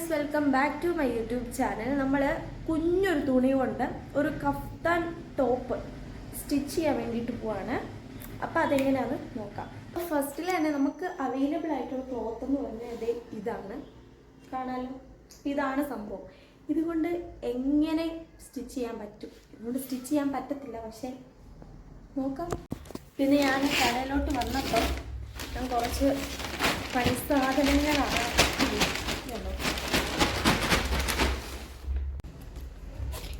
Guys, welcome back to my YouTube channel. നമ്മൾ കുഞ്ഞൊരു തുണി കൊണ്ട് ഒരു കഫ്താൻ ടോപ്പ് സ്റ്റിച്ച് ചെയ്യാൻ വേണ്ടിയിട്ട് പോവാണ്. അപ്പോൾ അതെങ്ങനെയാണെന്ന് നോക്കാം. ഫസ്റ്റിൽ തന്നെ നമുക്ക് അവൈലബിൾ ആയിട്ടുള്ള ക്ലോത്ത് എന്ന് പറഞ്ഞാൽ ഇതാണ്, കാണാമല്ലോ. ഇതാണ് സംഭവം. ഇതുകൊണ്ട് എങ്ങനെ സ്റ്റിച്ച് ചെയ്യാൻ പറ്റും? ഇതുകൊണ്ട് സ്റ്റിച്ച് ചെയ്യാൻ പറ്റത്തില്ല, പക്ഷേ നോക്കാം. പിന്നെ ഞാൻ കടയിലോട്ട് വന്നപ്പോൾ ഞാൻ കുറച്ച് പണി സാധനങ്ങളാണ്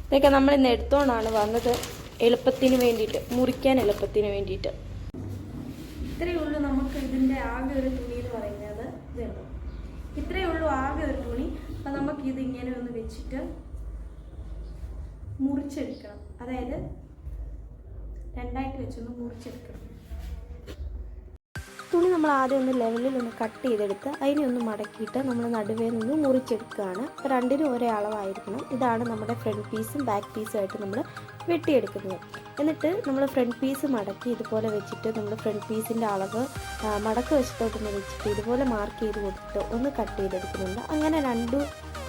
ഇതൊക്കെ നമ്മൾ ഇന്ന് എടുത്തോണ്ടാണ് വന്നത്, എളുപ്പത്തിന് വേണ്ടിയിട്ട്, മുറിക്കാൻ എളുപ്പത്തിന് വേണ്ടിയിട്ട്. ഇത്രയേ ഉള്ളൂ നമുക്ക് ഇതിൻ്റെ ആകെ ഒരു തുണി എന്ന് പറയുന്നത്. ഇതുണ്ടോ, ഇത്രയേ ഉള്ളൂ ആകെ ഒരു തുണി. അപ്പം നമുക്കിത് ഇങ്ങനെ ഒന്ന് വെച്ചിട്ട് മുറിച്ചെടുക്കണം. അതായത് രണ്ടായിട്ട് വെച്ചൊന്ന് മുറിച്ചെടുക്കണം. തുണി നമ്മൾ ആദ്യം ഒന്ന് ലെവലിൽ ഒന്ന് കട്ട് ചെയ്തെടുത്ത് അതിനെ ഒന്ന് മടക്കിയിട്ട് നമ്മൾ നടുവേ നിന്ന് മുറിച്ചെടുക്കുകയാണ്. അപ്പോൾ രണ്ടിനും ഒരേ അളവായിരിക്കണം. ഇതാണ് നമ്മുടെ ഫ്രണ്ട് പീസും ബാക്ക് പീസും ആയിട്ട് നമ്മൾ വെട്ടിയെടുക്കുന്നത്. എന്നിട്ട് നമ്മൾ ഫ്രണ്ട് പീസ് മടക്കി ഇതുപോലെ വെച്ചിട്ട് നമ്മൾ ഫ്രണ്ട് പീസിൻ്റെ അളവ് മടക്ക് വശത്തോട്ടൊന്ന് വെച്ചിട്ട് ഇതുപോലെ മാർക്ക് ചെയ്ത് കൊടുത്തിട്ട് ഒന്ന് കട്ട് ചെയ്തെടുക്കുന്നുണ്ട്. അങ്ങനെ രണ്ടും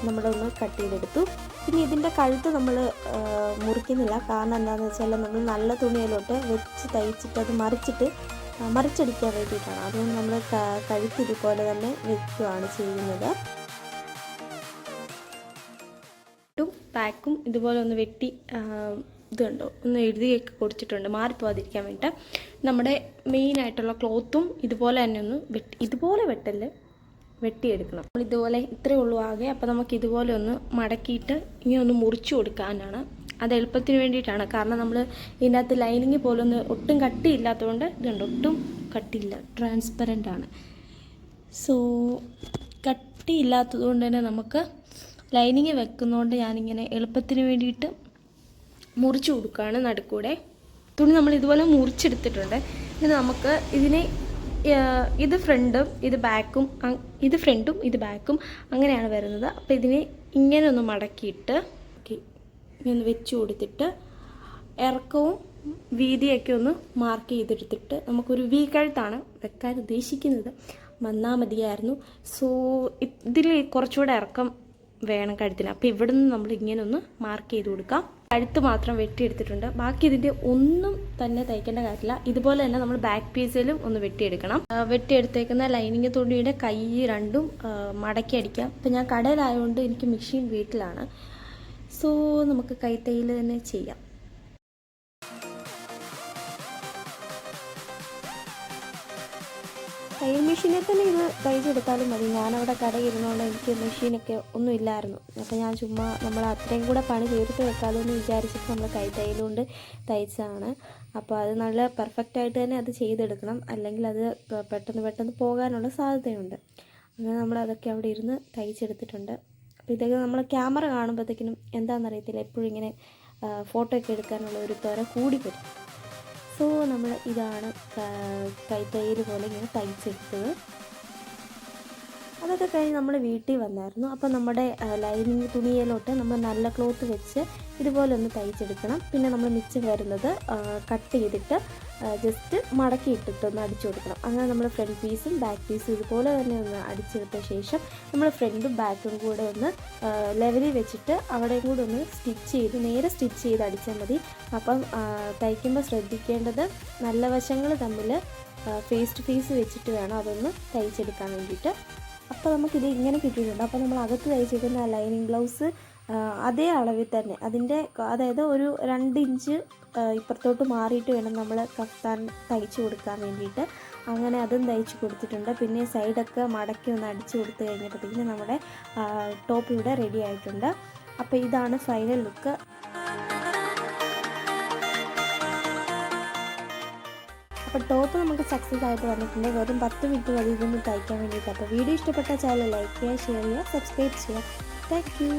നമ്മളൊന്ന് കട്ട് ചെയ്തെടുത്തു. പിന്നെ ഇതിൻ്റെ കഴുത്ത് നമ്മൾ മുറിക്കുന്നില്ല. കാരണം എന്താണെന്ന് വെച്ചാൽ നമ്മൾ നല്ല തുണിയിലോട്ട് വെച്ച് തയ്ച്ചിട്ട് അത് മറിച്ചടിക്കാൻ വേണ്ടിയിട്ടാണ്. അതുകൊണ്ട് നമ്മൾ കഴുത്ത് ഇതുപോലെ തന്നെ വെക്കുകയാണ് ചെയ്യുന്നത്. ബാക്കും ഇതുപോലെ ഒന്ന് വെട്ടി ഇതുണ്ടോ ഒന്ന് എഴുതിയൊക്കെ കൊടുത്തിട്ടുണ്ട്, മാറിപ്പോകാതിരിക്കാൻ വേണ്ടിയിട്ട്. നമ്മുടെ മെയിനായിട്ടുള്ള ക്ലോത്തും ഇതുപോലെ തന്നെ ഒന്ന് ഇതുപോലെ വെട്ടിയെടുക്കണം. നമ്മൾ ഇതുപോലെ ഇത്രയേ ഉള്ളൂ ആകെ. അപ്പോൾ നമുക്ക് ഇതുപോലെ ഒന്ന് മടക്കിയിട്ട് ഇങ്ങനെ ഒന്ന് മുറിച്ചു കൊടുക്കാനാണ്. അത് എളുപ്പത്തിന് വേണ്ടിയിട്ടാണ്. കാരണം നമ്മൾ ഇതിൻ്റെ അകത്ത് ലൈനിങ് പോലൊന്ന് ഒട്ടും കട്ടിയില്ലാത്തതുകൊണ്ട് ഇതുണ്ട്, ഒട്ടും കട്ടിയില്ല, ട്രാൻസ്പെറൻ്റ് ആണ്. സോ കട്ടിയില്ലാത്തത് കൊണ്ട് തന്നെ നമുക്ക് ലൈനിങ് വെക്കുന്നതുകൊണ്ട് ഞാനിങ്ങനെ എളുപ്പത്തിന് വേണ്ടിയിട്ട് മുറിച്ച് കൊടുക്കുകയാണ് നടുക്കൂടെ. തുണി നമ്മൾ ഇതുപോലെ മുറിച്ചെടുത്തിട്ടുണ്ട്. ഇനി നമുക്ക് ഇതിനെ ഇത് ഫ്രണ്ടും ഇത് ബാക്കും, ഇത് ഫ്രണ്ടും ഇത് ബാക്കും അങ്ങനെയാണ് വരുന്നത്. അപ്പോൾ ഇതിനെ ഇങ്ങനെ ഒന്ന് മടക്കിയിട്ട് ഇങ്ങനെ വെച്ച് കൊടുത്തിട്ട് ഇറക്കവും വീതിയൊക്കെ ഒന്ന് മാർക്ക് ചെയ്തെടുത്തിട്ട് നമുക്കൊരു വി കഴുത്താണ് വെക്കാൻ ഉദ്ദേശിക്കുന്നത്. വന്നാൽ മതിയായിരുന്നു. സോ ഇതിൽ കുറച്ചുകൂടെ ഇറക്കം വേണം കഴുത്തിന്. അപ്പോൾ ഇവിടെ നിന്ന് നമ്മൾ ഇങ്ങനെ ഒന്ന് മാർക്ക് ചെയ്ത് കൊടുക്കാം. കഴുത്ത് മാത്രം വെട്ടിയെടുത്തിട്ടുണ്ട്. ബാക്കി ഇതിൻ്റെ ഒന്നും തന്നെ തയ്ക്കേണ്ട കാര്യമില്ല. ഇതുപോലെ തന്നെ നമ്മൾ ബാക്ക് പീസിലും ഒന്ന് വെട്ടിയെടുക്കണം. വെട്ടിയെടുത്തേക്കുന്ന ലൈനിങ് തുണിയുടെ കൈ രണ്ടും മടക്കി അടിക്കാം. ഇപ്പം ഞാൻ കടയിലായതുകൊണ്ട് എനിക്ക് മെഷീൻ വീട്ടിലാണ്. സോ നമുക്ക് കൈത്തയ്യൽ തന്നെ ചെയ്യാം. തയ്യൽ മെഷീനിൽ തന്നെ ഇത് തയ്ച്ചെടുത്താലും മതി. ഞാനവിടെ കടയിരുന്നതുകൊണ്ട് എനിക്ക് മെഷീനൊക്കെ ഒന്നും ഇല്ലായിരുന്നു. അപ്പോൾ ഞാൻ ചുമ്മാ നമ്മൾ അത്രയും കൂടെ പണി തീർത്ത് വെക്കാമെന്ന് വിചാരിച്ചിട്ട് നമ്മൾ കൈത്തയ്യൽ കൊണ്ട് തയ്ച്ചതാണ്. അപ്പോൾ അത് നല്ല പെർഫെക്റ്റായിട്ട് തന്നെ അത് ചെയ്തെടുക്കണം, അല്ലെങ്കിൽ അത് പെട്ടെന്ന് പോകാനുള്ള സാധ്യതയുണ്ട്. അങ്ങനെ നമ്മളതൊക്കെ അവിടെ ഇരുന്ന് തയ്ച്ചെടുത്തിട്ടുണ്ട്. അപ്പോൾ ഇതൊക്കെ നമ്മൾ ക്യാമറ കാണുമ്പോഴത്തേക്കിനും എന്താണെന്നറിയത്തില്ല, എപ്പോഴും ഇങ്ങനെ ഫോട്ടോ ഒക്കെ എടുക്കാനുള്ള ഒരു ത്വര കൂടി വരും. സോ നമ്മൾ ഇതാണ് കൈത്തയ്യൽ പോലെ ഇങ്ങനെ തയ്ച്ചെടുത്തത്. അതൊക്കെ കഴിഞ്ഞ് നമ്മൾ വീട്ടിൽ വന്നായിരുന്നു. അപ്പോൾ നമ്മുടെ ലൈനിങ് തുണിയിലോട്ട് നമ്മൾ നല്ല ക്ലോത്ത് വെച്ച് ഇതുപോലെ ഒന്ന് തയ്ച്ചെടുക്കണം. പിന്നെ നമ്മൾ മിച്ചം വരുന്നത് കട്ട് ചെയ്തിട്ട് ജസ്റ്റ് മടക്കി ഇട്ടിട്ടൊന്ന് അടിച്ചു കൊടുക്കണം. അങ്ങനെ നമ്മൾ ഫ്രണ്ട് പീസും ബാക്ക് പീസും ഇതുപോലെ തന്നെ ഒന്ന് അടിച്ചെടുത്ത ശേഷം നമ്മൾ ഫ്രണ്ടും ബാക്കും കൂടെ ഒന്ന് ലെവലിൽ വെച്ചിട്ട് അവിടെയും കൂടെ ഒന്ന് നേരെ സ്റ്റിച്ച് ചെയ്ത് അടിച്ചാൽ മതി. അപ്പം തയ്ക്കുമ്പോൾ ശ്രദ്ധിക്കേണ്ടത് നല്ല വശങ്ങൾ തമ്മിൽ ഫേസ് ടു ഫേസ് വെച്ചിട്ട് വേണം അതൊന്ന് തയ്ച്ചെടുക്കാൻ വേണ്ടിയിട്ട്. അപ്പോൾ നമുക്കിത് ഇങ്ങനെ കിട്ടിയിട്ടുണ്ട്. അപ്പോൾ നമ്മൾ അകത്ത് തയ്ച്ചേക്കുന്ന ലൈനിങ് ബ്ലൗസ് അതേ അളവിൽ തന്നെ അതായത് ഒരു 2 ഇഞ്ച് ഇപ്പുറത്തോട്ട് മാറിയിട്ട് വേണം നമ്മൾ കഫ്താൻ തയ്ച്ച് കൊടുക്കാൻ വേണ്ടിയിട്ട്. അങ്ങനെ അതും തയ്ച്ച് കൊടുത്തിട്ടുണ്ട്. പിന്നെ സൈഡൊക്കെ മടക്കി ഒന്ന് അടിച്ച് കൊടുത്ത് കഴിഞ്ഞപ്പോഴത്തേക്കും നമ്മുടെ ടോപ്പ് ഇവിടെ റെഡി ആയിട്ടുണ്ട്. അപ്പോൾ ഇതാണ് ഫൈനൽ ലുക്ക്. അപ്പോൾ ടോപ്പ് നമുക്ക് സക്സസ് ആയിട്ട് വന്നിട്ടുണ്ട്. വെറും 10 മിനിറ്റ് മതി ഇതൊന്ന് തയ്ക്കാൻ വേണ്ടിയിട്ട്. അപ്പോൾ വീഡിയോ ഇഷ്ടപ്പെട്ട ചാനൽ ലൈക്ക് ചെയ്യുക, ഷെയർ ചെയ്യുക, സബ്സ്ക്രൈബ് ചെയ്യുക. Thank you.